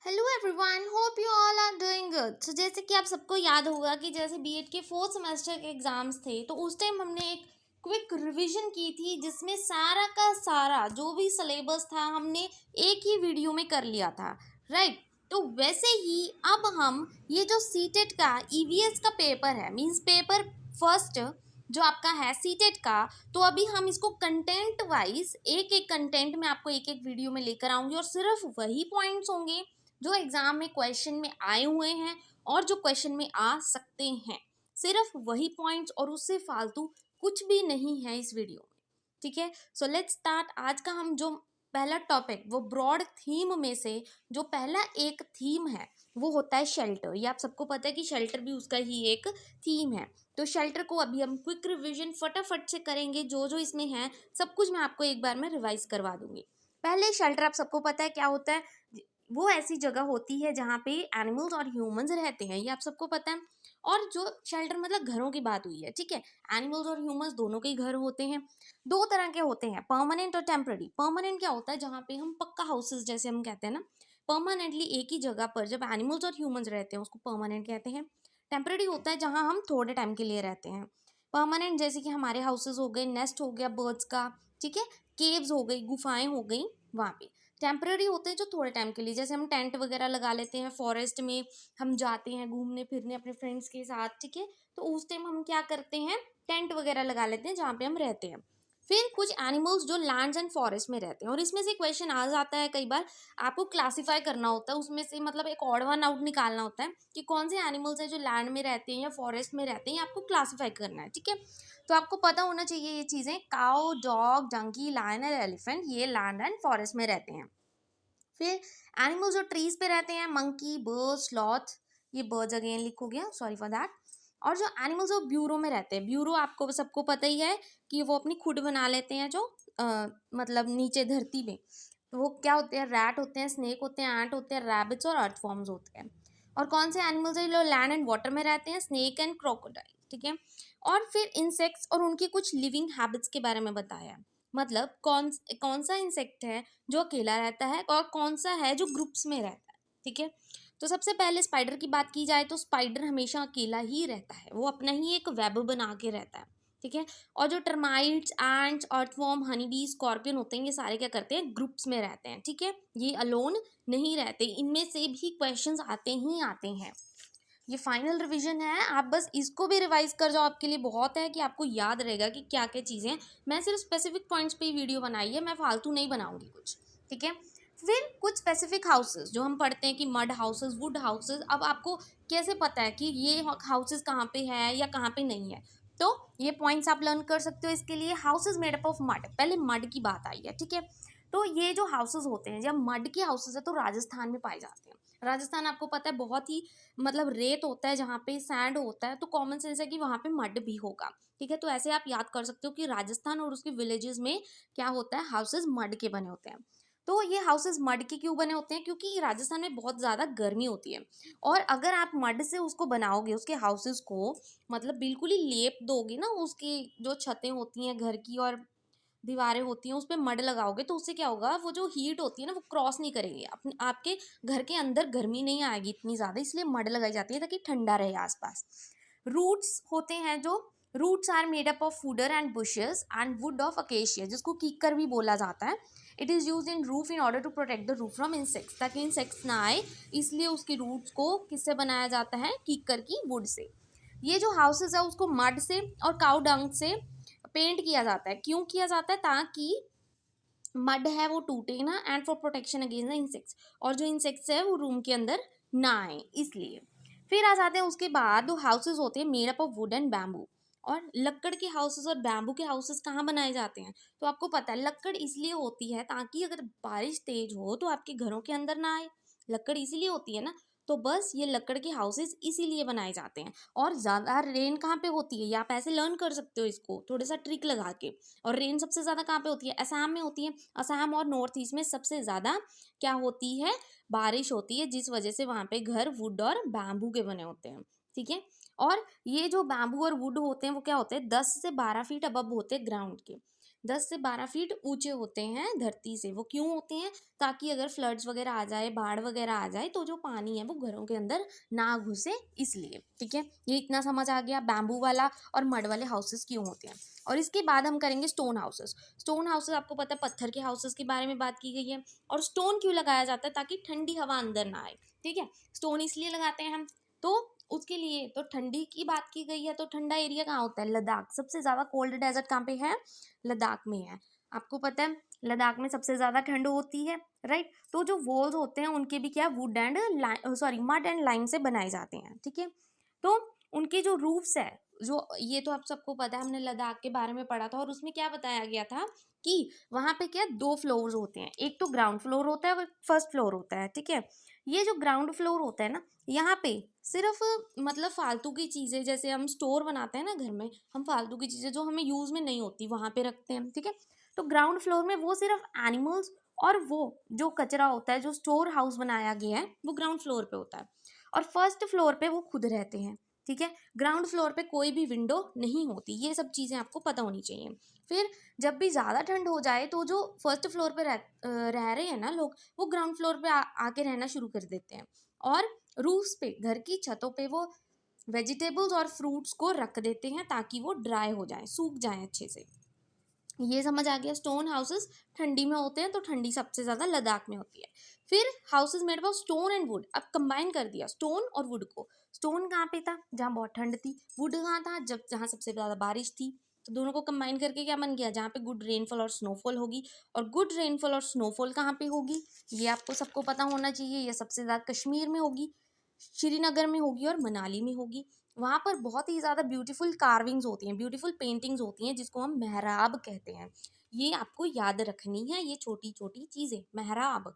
Hello everyone, hope you all are doing good. So जैसे कि आप सबको याद होगा कि जैसे बीएड के फोर्थ सेमेस्टर के एग्जाम्स थे, तो उस टाइम हमने एक क्विक रिवीजन की थी जिसमें सारा का सारा जो भी सिलेबस था हमने एक ही वीडियो में कर लिया था, राइट। तो वैसे ही अब हम ये जो सीटेट का ईवीएस का पेपर है, मींस पेपर फर्स्ट जो आपका है सीटेट का, तो अभी हम इसको कंटेंट वाइज एक एक कंटेंट में आपको एक एक वीडियो में लेकर आऊंगी और सिर्फ वही पॉइंट्स होंगे जो एग्जाम में क्वेश्चन में आए हुए हैं और जो क्वेश्चन में आ सकते हैं। सिर्फ वही पॉइंट्स और उससे फालतू कुछ भी नहीं है इस वीडियो में, ठीक है। So let's start. आज का हम जो पहला टॉपिक, वो ब्रॉड थीम में से जो पहला एक थीम है वो होता है शेल्टर। ये आप सबको पता है कि शेल्टर भी उसका ही एक थीम है। तो शेल्टर को अभी हम क्विक रिवीजन फटाफट से करेंगे। जो जो इसमें है सब कुछ मैं आपको एक बार में रिवाइज करवा दूंगी। पहले शेल्टर आप सबको पता है क्या होता है। वो ऐसी जगह होती है जहाँ पे एनिमल्स और ह्यूमंस रहते हैं, ये आप सबको पता है। और जो शेल्टर मतलब घरों की बात हुई है, ठीक है। एनिमल्स और ह्यूमंस दोनों के ही घर होते हैं। दो तरह के होते हैं, परमानेंट और टेम्पररी। परमानेंट क्या होता है, जहाँ पे हम पक्का हाउसेस जैसे हम कहते हैं ना, परमानेंटली एक ही जगह पर जब एनिमल्स और ह्यूमंस रहते हैं उसको परमानेंट कहते हैं। टेम्पररी होता है जहाँ हम थोड़े टाइम के लिए रहते हैं। परमानेंट जैसे कि हमारे हाउसेस हो गए, नेस्ट हो गया बर्ड्स का, ठीक है, केव्स हो गई, गुफाएं हो गई वहाँ पे। टेम्पररी होते हैं जो थोड़े टाइम के लिए, जैसे हम टेंट वगैरह लगा लेते हैं, फॉरेस्ट में हम जाते हैं घूमने फिरने अपने फ्रेंड्स के साथ, ठीक है। तो उस टाइम हम क्या करते हैं, टेंट वगैरह लगा लेते हैं जहाँ पे हम रहते हैं। फिर कुछ एनिमल्स जो लैंड्स एंड फॉरेस्ट में रहते हैं, और इसमें से क्वेश्चन आ जाता है कई बार, आपको क्लासीफाई करना होता है उसमें से, मतलब एक ऑड वन आउट निकालना होता है कि कौन से एनिमल्स है जो लैंड में रहते हैं या फॉरेस्ट में रहते हैं, आपको क्लासीफाई करना है, ठीक है। तो आपको पता होना चाहिए ये चीज़ें। काउ, डॉग, जंकी, लायन और एलिफेंट ये लैंड एंड फॉरेस्ट में रहते हैं। फिर एनिमल्स जो ट्रीज पे रहते हैं, मंकी, बर्ड, स्लॉथ, ये बर्ड्स अगेन लिखो गया, सॉरी फॉर दैट। और जो एनिमल्स जो ब्यूरो में रहते हैं, ब्यूरो आपको सबको पता ही है कि वो अपनी खुद बना लेते हैं, जो मतलब नीचे धरती में। तो वो क्या होते हैं, रैट होते हैं, स्नेक होते हैं, एंट होते हैं, रैबिट्स और अर्थवॉर्म्स होते हैं। और कौन से एनिमल्स है जो लैंड एंड वाटर में रहते हैं, स्नेक एंड क्रोकोडाइल, ठीक है। और फिर इंसेक्ट्स और उनकी कुछ लिविंग हैबिट्स के बारे में बताया, मतलब कौन कौन सा इंसेक्ट है जो अकेला रहता है और कौन सा है जो ग्रुप्स में रहता है, ठीक है। तो सबसे पहले स्पाइडर की बात की जाए तो स्पाइडर हमेशा अकेला ही रहता है, वो अपना ही एक वेब बना के रहता है, ठीक है। और जो termites, ants, earthworm, honey bee, scorpion होते हैं, ये सारे क्या करते हैं, ग्रुप्स में रहते हैं, ठीक है। ये अलोन नहीं रहते। इनमें से भी क्वेश्चंस आते ही आते हैं। ये फाइनल रिवीजन है, आप बस इसको भी रिवाइज कर जाओ, आपके लिए बहुत है कि आपको याद रहेगा कि क्या क्या चीज़ें हैं। मैं सिर्फ स्पेसिफिक पॉइंट्स पे ही वीडियो बनाई है, मैं फालतू नहीं बनाऊंगी कुछ, ठीक है। फिर कुछ स्पेसिफिक हाउसेस जो हम पढ़ते हैं कि मड हाउसेस, वुड हाउसेस, अब आपको कैसे पता है कि ये हाउसेस कहाँ पे है या कहाँ पे नहीं है, तो ये पॉइंट्स आप लर्न कर सकते हो। इसके लिए houses made up of mud, पहले मड की बात आई है, ठीक है। तो ये जो हाउसेज होते हैं, जब मड के हाउसेज है तो राजस्थान में पाए जाते हैं। राजस्थान आपको पता है बहुत ही मतलब रेत होता है, जहाँ पे सैंड होता है, तो कॉमन सेंस है कि वहाँ पे मड भी होगा, ठीक है। तो ऐसे आप याद कर सकते हो कि राजस्थान और उसके विलेजेस में क्या होता है, हाउसेज मड के बने होते हैं। तो ये हाउसेज मड के क्यों बने होते हैं, क्योंकि राजस्थान में बहुत ज़्यादा गर्मी होती है, और अगर आप मड से उसको बनाओगे, उसके हाउसेज को मतलब बिल्कुल ही लेप दोगे ना, उसकी जो छतें होती हैं घर की और दीवारें होती हैं, उस पर मड लगाओगे, तो उससे क्या होगा, वो जो हीट होती है ना वो क्रॉस नहीं करेगी, अपने आपके घर के अंदर गर्मी नहीं आएगी इतनी ज़्यादा, इसलिए मड लगाई जाती है ताकि ठंडा रहे आसपास। रूट्स होते हैं जो, roots are made up of fodder and bushes and wood of acacia, जिसको कीकर भी बोला जाता है। It is use in roof in order to protect the roof from insects, ताकि इंसेक्ट्स ना आए, इसलिए उसकी रूट्स को किससे बनाया जाता है, कीकर की वुड से। ये जो हाउसेज है उसको मड से और काउ डंग से पेंट किया जाता है। क्यों किया जाता है, ताकि मड है वो टूटे ना, and for protection against the insects, और जो इंसेक्ट्स है वो रूम के अंदर ना आए, इसलिए। फिर आ जाते हैं उसके बाद, जो हाउसेज होते हैं made up of would and bamboo. और लक्कड़ के हाउसेज और बैम्बू के हाउसेज कहाँ बनाए जाते हैं, तो आपको पता है लक्कड़ इसलिए होती है ताकि अगर बारिश तेज हो तो आपके घरों के अंदर ना आए, लक्कड़ इसीलिए होती है ना। तो बस ये लक्कड़ के हाउसेज इसीलिए बनाए जाते हैं। और ज़्यादा रेन कहाँ पे होती है, ये आप ऐसे लर्न कर सकते हो इसको थोड़ा सा ट्रिक लगा के। और रेन सबसे ज़्यादा कहाँ पे होती है, असम में होती है। असम और नॉर्थ ईस्ट में सबसे ज़्यादा क्या होती है, बारिश होती है, जिस वजह से वहाँ पे घर वुड और बैम्बू के बने होते हैं, ठीक है। और ये जो बैम्बू और वुड होते हैं वो क्या होते हैं, 10 से 12 फीट अबव होते हैं ग्राउंड के। 10 से 12 फीट ऊंचे होते हैं धरती से। वो क्यों होते हैं? ताकि अगर फ्लड्स वगैरह आ जाए, बाढ़ वगैरह आ जाए, तो जो पानी है वो घरों के अंदर ना घुसे, इसलिए। ठीक है, ये इतना समझ आ गया बैम्बू वाला और मड वाले हाउसेस क्यों होते हैं। और इसके बाद हम करेंगे स्टोन हाउसेस। स्टोन हाउसेस आपको पता है पत्थर के हाउसेस के बारे में बात की गई है। और स्टोन क्यों लगाया जाता है? ताकि ठंडी हवा अंदर ना आए। ठीक है, स्टोन इसलिए लगाते हैं हम, तो उसके लिए तो ठंडी की बात की गई है, तो ठंडा एरिया कहाँ होता है? लद्दाख। सबसे ज़्यादा कोल्ड डेजर्ट कहाँ पे है? लद्दाख में है। आपको पता है लद्दाख में सबसे ज़्यादा ठंड होती है, राइट। तो जो वॉल्स होते हैं उनके भी क्या would and mud and lime से बनाए जाते हैं। ठीक है, तो उनके जो रूफ्स है, जो ये तो आप सबको पता है, हमने लद्दाख के बारे में पढ़ा था और उसमें क्या बताया गया था कि वहाँ पे क्या 2 फ्लोर्स होते हैं। एक तो ग्राउंड फ्लोर होता है और फर्स्ट फ्लोर होता है। ठीक है, ये जो ग्राउंड फ्लोर होता है ना, यहाँ पे सिर्फ मतलब फालतू की चीज़ें, जैसे हम स्टोर बनाते हैं ना घर में, हम फालतू की चीज़ें जो हमें यूज़ में नहीं होती वहाँ पे रखते हैं। ठीक है, तो ग्राउंड फ्लोर में वो सिर्फ एनिमल्स और वो जो कचरा होता है, जो स्टोर हाउस बनाया गया है, वो ग्राउंड फ्लोर पे होता है। और फर्स्ट फ्लोर पे वो खुद रहते हैं। ठीक है, ग्राउंड फ्लोर पे कोई भी विंडो नहीं होती। ये सब चीज़ें आपको पता होनी चाहिए। फिर जब भी ज़्यादा ठंड हो जाए तो जो फर्स्ट फ्लोर पे रह रहे हैं ना लोग, वो ग्राउंड फ्लोर पे आके रहना शुरू कर देते हैं और रूफ्स पे, घर की छतों पे वो वेजिटेबल्स और फ्रूट्स को रख देते हैं ताकि वो ड्राई हो जाए, सूख जाए अच्छे से। ये समझ आ गया। स्टोन हाउसेस ठंडी में होते हैं, तो ठंडी सबसे ज़्यादा लद्दाख में होती है। फिर houses made of stone and would. अब कंबाइन कर दिया स्टोन और वुड को। स्टोन कहाँ पे था? जहाँ बहुत ठंड थी। वुड कहाँ था? जहाँ सबसे ज़्यादा बारिश थी। तो दोनों को कंबाइन करके क्या बन गया? जहाँ पे गुड रेनफॉल और स्नोफॉल होगी। और गुड रेनफॉल और स्नोफॉल कहाँ पे होगी? ये आपको सबको पता होना चाहिए। ये सबसे ज़्यादा कश्मीर में होगी, श्रीनगर में होगी और मनाली में होगी। वहाँ पर बहुत ही ज़्यादा ब्यूटीफुल कार्विंग्स होती हैं, ब्यूटीफुल पेंटिंग्स होती हैं, जिसको हम मेहराब कहते हैं। ये आपको याद रखनी है, ये छोटी छोटी चीज़ें। मेहराब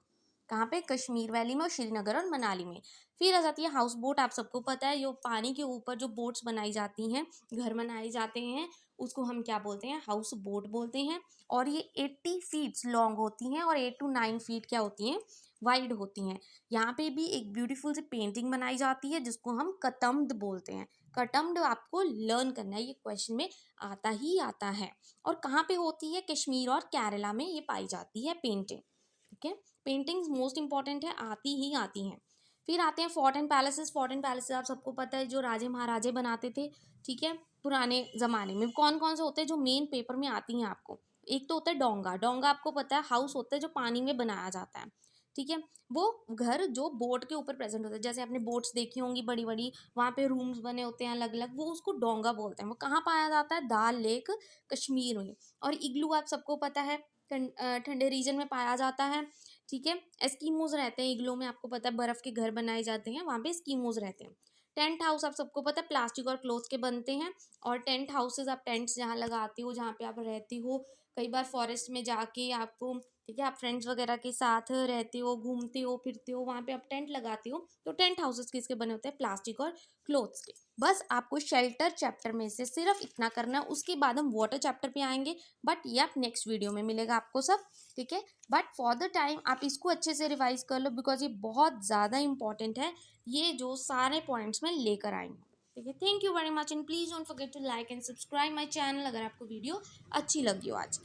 कहाँ पे? कश्मीर वैली में और श्रीनगर और मनाली में। फिर आ जाती है हाउस बोट। आप सबको पता है, ये पानी के ऊपर जो बोट्स बनाई जाती हैं, घर बनाए जाते हैं, उसको हम क्या बोलते हैं? हाउस बोट बोलते हैं। और ये 80 फीट्स लॉन्ग होती हैं और 8 to 9 फीट क्या होती हैं? वाइड होती हैं। यहाँ पे भी एक ब्यूटीफुल सी पेंटिंग बनाई जाती है जिसको हम कतम्ड बोलते हैं। कटम्ड आपको लर्न करना है, ये क्वेश्चन में आता ही आता है। और कहाँ पे होती है? कश्मीर और केरला में ये पाई जाती है पेंटिंग। ठीक है, पेंटिंग्स मोस्ट इंपॉर्टेंट है, आती ही आती हैं। फिर आते हैं fort and palaces. Fort and palaces आप सबको पता है, जो राजे महाराजे बनाते थे। ठीक है, पुराने ज़माने में कौन कौन से होते हैं जो मेन पेपर में आती हैं आपको? एक तो होता है डोंगा। डोंगा आपको पता है हाउस होता है जो पानी में बनाया जाता है। ठीक है, वो घर जो बोट के ऊपर प्रेजेंट होता है, जैसे आपने बोट्स देखी होंगी बड़ी बड़ी, वहाँ पे रूम्स बने होते हैं अलग अलग, वो उसको डोंगा बोलते हैं। वो कहाँ पाया जाता है? दाल लेक, कश्मीर में। और इग्लू आप सबको पता है ठंडे रीजन में पाया जाता है। ठीक है, एस्कीमोज रहते हैं इग्लू में, आपको पता है बर्फ़ के घर बनाए जाते हैं, वहाँ पे एस्कीमोज रहते हैं। टेंट हाउस आप सबको पता है प्लास्टिक और क्लोथ के बनते हैं। और टेंट हाउसेज आप टेंट्स जहाँ लगाते हो, जहाँ पे आप रहते हो, कई बार फॉरेस्ट में जाके आपको, ठीक है, आप फ्रेंड्स वगैरह के साथ रहते हो, घूमते हो फिरते हो, वहाँ पे आप टेंट लगाते हो, तो टेंट हाउसेस किसके बने होते हैं? प्लास्टिक और क्लोथ्स के। बस आपको शेल्टर चैप्टर में से सिर्फ इतना करना है, उसके बाद हम वाटर चैप्टर पे आएंगे, बट ये आप नेक्स्ट वीडियो में मिलेगा आपको सब। ठीक है, बट फॉर द टाइम आप इसको अच्छे से रिवाइज कर लो, बिकॉज ये बहुत ज़्यादा इंपॉर्टेंट है, ये जो सारे पॉइंट्स में लेकर आएंगे। ठीक है, thank you very much and please don't forget to like and subscribe my channel अगर आपको वीडियो अच्छी लगी हो आज।